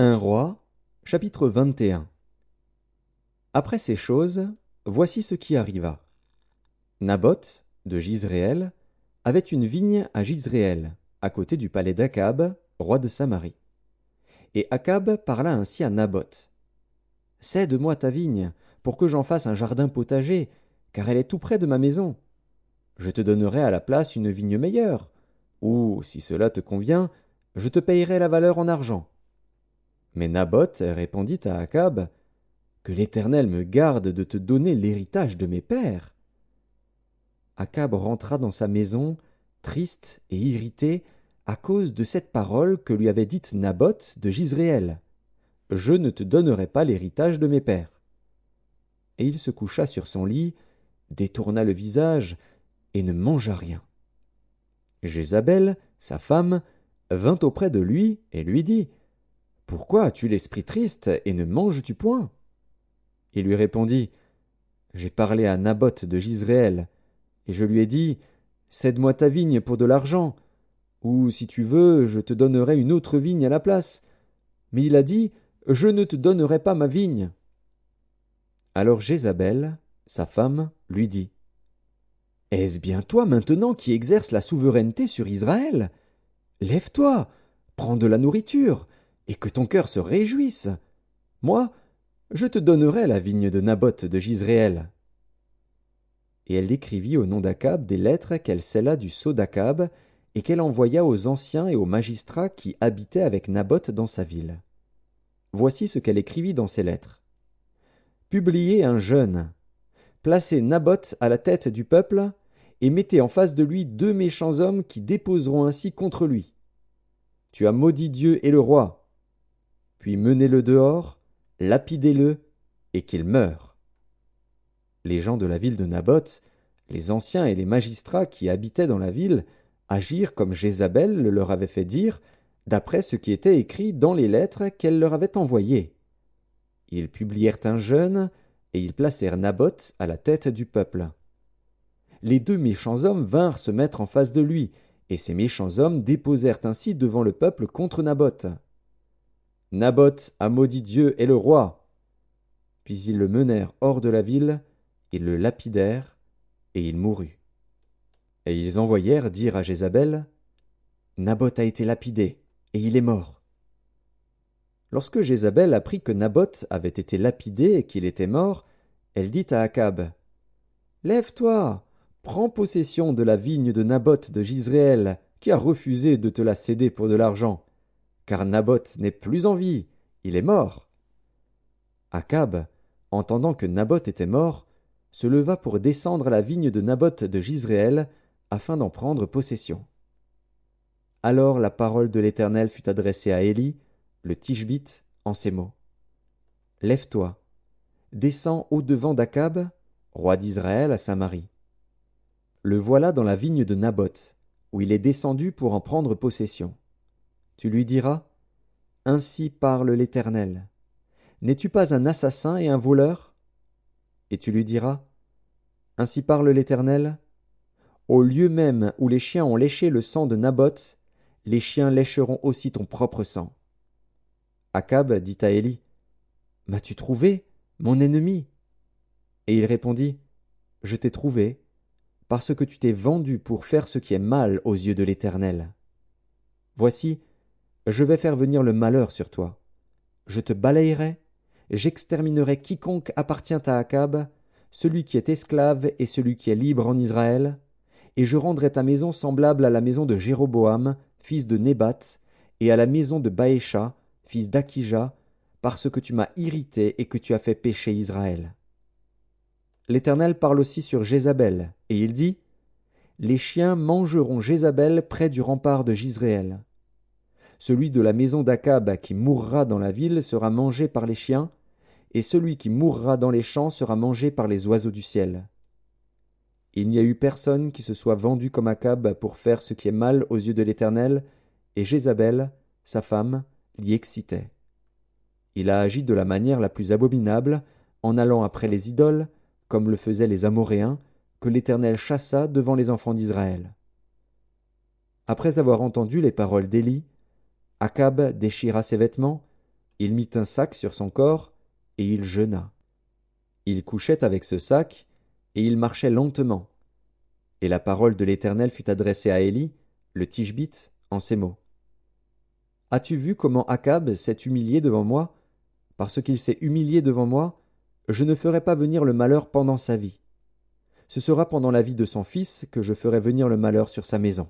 Un roi, chapitre 21. Après ces choses, voici ce qui arriva. Naboth, de Jizréel, avait une vigne à Jizréel, à côté du palais d'Akab, roi de Samarie. Et Akab parla ainsi à Naboth. « Cède-moi ta vigne, pour que j'en fasse un jardin potager, car elle est tout près de ma maison. Je te donnerai à la place une vigne meilleure, ou, si cela te convient, je te payerai la valeur en argent. » Mais Naboth répondit à Akab, « Que l'Éternel me garde de te donner l'héritage de mes pères. » Akab rentra dans sa maison, triste et irrité, à cause de cette parole que lui avait dite Naboth de Jizréel. « Je ne te donnerai pas l'héritage de mes pères. » Et il se coucha sur son lit, détourna le visage, et ne mangea rien. Jézabel, sa femme, vint auprès de lui et lui dit, « Pourquoi as-tu l'esprit triste et ne manges-tu point ?» Il lui répondit, « J'ai parlé à Naboth de Jizréel, et je lui ai dit, « Cède-moi ta vigne pour de l'argent, ou si tu veux, je te donnerai une autre vigne à la place. » Mais il a dit, « Je ne te donnerai pas ma vigne. » Alors Jézabel, sa femme, lui dit, « Est-ce bien toi maintenant qui exerces la souveraineté sur Israël? Lève-toi, prends de la nourriture, et que ton cœur se réjouisse. Moi, je te donnerai la vigne de Naboth de Jizréel. » Et elle écrivit au nom d'Akab des lettres qu'elle scella du sceau d'Akab et qu'elle envoya aux anciens et aux magistrats qui habitaient avec Naboth dans sa ville. Voici ce qu'elle écrivit dans ces lettres. Publiez un jeûne. Placez Naboth à la tête du peuple et mettez en face de lui 2 méchants hommes qui déposeront ainsi contre lui. Tu as maudit Dieu et le roi. Puis menez-le dehors, lapidez-le et qu'il meure. Les gens de la ville de Naboth, les anciens et les magistrats qui habitaient dans la ville, agirent comme Jézabel le leur avait fait dire, d'après ce qui était écrit dans les lettres qu'elle leur avait envoyées. Ils publièrent un jeûne, et ils placèrent Naboth à la tête du peuple. Les 2 méchants hommes vinrent se mettre en face de lui, et ces méchants hommes déposèrent ainsi devant le peuple contre Naboth. Naboth a maudit Dieu et le roi. Puis ils le menèrent hors de la ville, ils le lapidèrent, et il mourut. Et ils envoyèrent dire à Jézabel, « Naboth a été lapidé, et il est mort. » Lorsque Jézabel apprit que Naboth avait été lapidé et qu'il était mort, elle dit à Akab, « Lève-toi, prends possession de la vigne de Naboth de Jizréel, qui a refusé de te la céder pour de l'argent, car Naboth n'est plus en vie, il est mort. » Akab, entendant que Naboth était mort, se leva pour descendre à la vigne de Naboth de Jizréel, afin d'en prendre possession. Alors la parole de l'Éternel fut adressée à Élie, le Tishbite, en ces mots. « Lève-toi, descends au-devant d'Akab, roi d'Israël à Samarie. Le voilà dans la vigne de Naboth, où il est descendu pour en prendre possession. Tu lui diras, « Ainsi parle l'Éternel. N'es-tu pas un assassin et un voleur ?» Et tu lui diras, « Ainsi parle l'Éternel. Au lieu même où les chiens ont léché le sang de Naboth, les chiens lécheront aussi ton propre sang. » Akab dit à Élie, « M'as-tu trouvé, mon ennemi ?» Et il répondit, « Je t'ai trouvé, parce que tu t'es vendu pour faire ce qui est mal aux yeux de l'Éternel. Voici, je vais faire venir le malheur sur toi. Je te balayerai, j'exterminerai quiconque appartient à Akab, celui qui est esclave et celui qui est libre en Israël, et je rendrai ta maison semblable à la maison de Jéroboam, fils de Nébat, et à la maison de Baécha, fils d'Akija, parce que tu m'as irrité et que tu as fait pécher Israël. » L'Éternel parle aussi sur Jézabel, et il dit, « Les chiens mangeront Jézabel près du rempart de Jizréel. Celui de la maison d'Akab qui mourra dans la ville sera mangé par les chiens, et celui qui mourra dans les champs sera mangé par les oiseaux du ciel. Il n'y a eu personne qui se soit vendu comme Akab pour faire ce qui est mal aux yeux de l'Éternel, et Jézabel, sa femme, l'y excitait. Il a agi de la manière la plus abominable, en allant après les idoles, comme le faisaient les Amoréens, que l'Éternel chassa devant les enfants d'Israël. » Après avoir entendu les paroles d'Élie, Akab déchira ses vêtements, il mit un sac sur son corps, et il jeûna. Il couchait avec ce sac, et il marchait lentement. Et la parole de l'Éternel fut adressée à Élie, le Tishbite, en ces mots. As-tu vu comment Akab s'est humilié devant moi? Parce qu'il s'est humilié devant moi, je ne ferai pas venir le malheur pendant sa vie. Ce sera pendant la vie de son fils que je ferai venir le malheur sur sa maison.